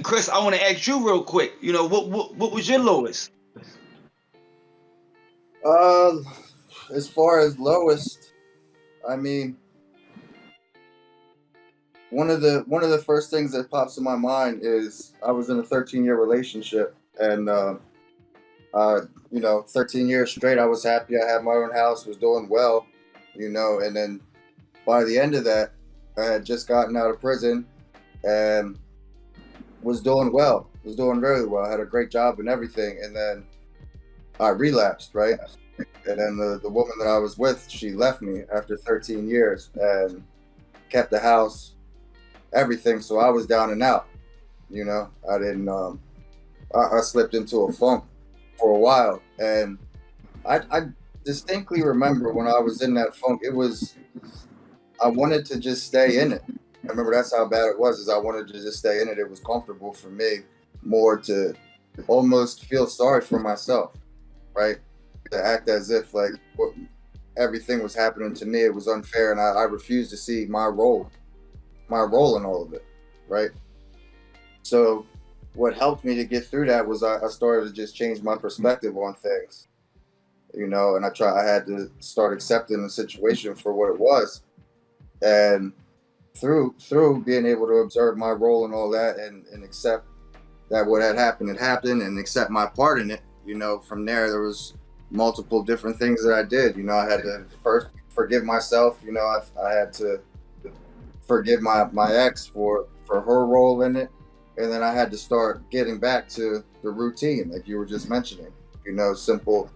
And Chris, I want to ask you real quick. You know, what was your lowest? Uh, as far as lowest, I mean, one of the first things that pops in my mind is I was in a 13-year relationship, and 13 years straight, I was happy. I had my own house, was doing well, and then by the end of that, I had just gotten out of prison and was doing well, was doing very well. I had a great job and everything, and then I relapsed, right? And then the woman that I was with, she left me after 13 years and kept the house, everything. So I was down and out. I didn't. I slipped into a funk for a while, and I distinctly remember when I was in that funk. I wanted to just stay in it. I remember that's how bad it was. Is I wanted to just stay in it. It was comfortable for me, more to almost feel sorry for myself, right? To act as if like everything was happening to me, it was unfair, and I refused to see my role in all of it, right? So what helped me to get through that was I started to just change my perspective on things, and I had to start accepting the situation for what it was, and through being able to observe my role and all that, and accept that what had happened, and accept my part in it. From there was multiple different things that I did. I had to first forgive myself. I had to forgive my ex for her role in it, and then I had to start getting back to the routine, like you were just mentioning. Simple.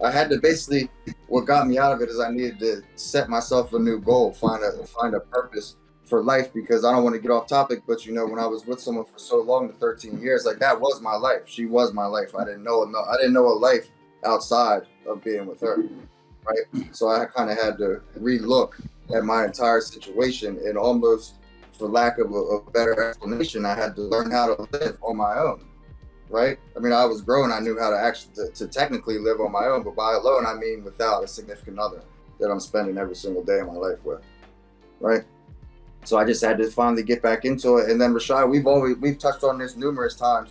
I had to basically. What got me out of it is I needed to set myself a new goal, find a purpose for life, because I don't want to get off topic, but when I was with someone for so long, the 13 years, like that was my life. She was my life. I didn't know a life outside of being with her, right? So I kind of had to relook at my entire situation, and almost, for lack of a better explanation, I had to learn how to live on my own, right? I mean, I was grown. I knew how to actually to technically live on my own, but by alone, I mean without a significant other that I'm spending every single day of my life with, right? So I just had to finally get back into it. And then Rashad, we've touched on this numerous times.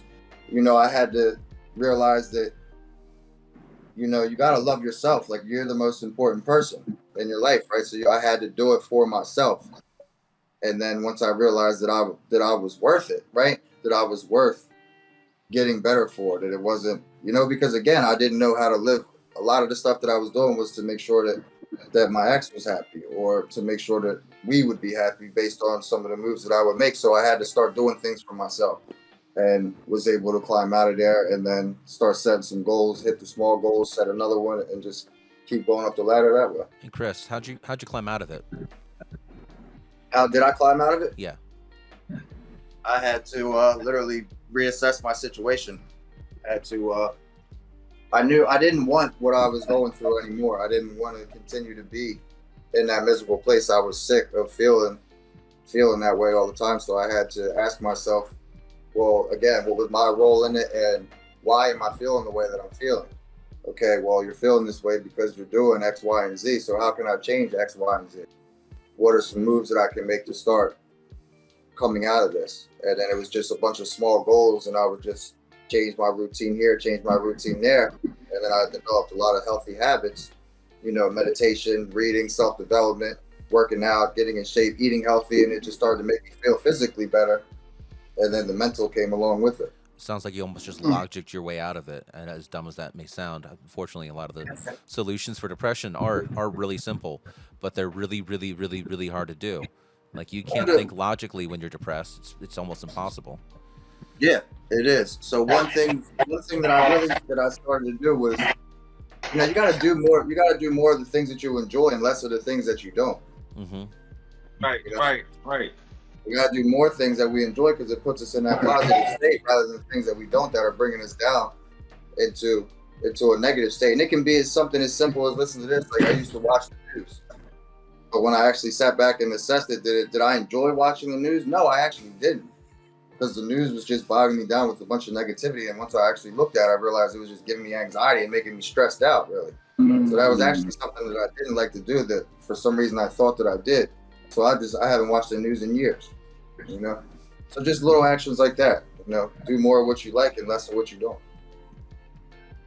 I had to realize that, you got to love yourself. Like, you're the most important person in your life, right? So I had to do it for myself. And then once I realized that I was worth it, right? That I was worth getting better for, that it wasn't, because again, I didn't know how to live. A lot of the stuff that I was doing was to make sure that my ex was happy, or to make sure that we would be happy based on some of the moves that I would make. So I had to start doing things for myself, and was able to climb out of there, and then start setting some goals, hit the small goals, set another one, and just keep going up the ladder that way. And Chris, how'd you climb out of it? How did I climb out of it? Yeah. I had to literally reassess my situation. I had to I knew I didn't want what I was going through anymore. I didn't want to continue to be in that miserable place. I was sick of feeling that way all the time. So I had to ask myself, well, again, what was my role in it, and why am I feeling the way that I'm feeling? Okay, well, you're feeling this way because you're doing X, Y, and Z. So how can I change X, Y, and Z? What are some moves that I can make to start coming out of this? And then it was just a bunch of small goals, and I would just change my routine here, change my routine there. And then I developed a lot of healthy habits, meditation, reading, self-development, working out, getting in shape, eating healthy, and it just started to make me feel physically better. And then the mental came along with it. Sounds like you almost just logicked your way out of it. And as dumb as that may sound, unfortunately, a lot of the solutions for depression are really simple, but they're really, really, really, really hard to do. Like, you can't think logically when you're depressed. It's almost impossible. Yeah, it is. So one thing that I started to do was, you got to do more. You got to do more of the things that you enjoy and less of the things that you don't. Mm-hmm. Right. We got to do more things that we enjoy, because it puts us in that positive state, rather than things that we don't, that are bringing us down into a negative state. And it can be something as simple as listen to this. Like, I used to watch the news, but when I actually sat back and assessed it, did I enjoy watching the news? No, I actually didn't, because the news was just bogging me down with a bunch of negativity. And once I actually looked at it, I realized it was just giving me anxiety and making me stressed out, really. So that was actually something that I didn't like to do, that for some reason I thought that I did. So I haven't watched the news in years, So just little actions like that. do more of what you like and less of what you don't.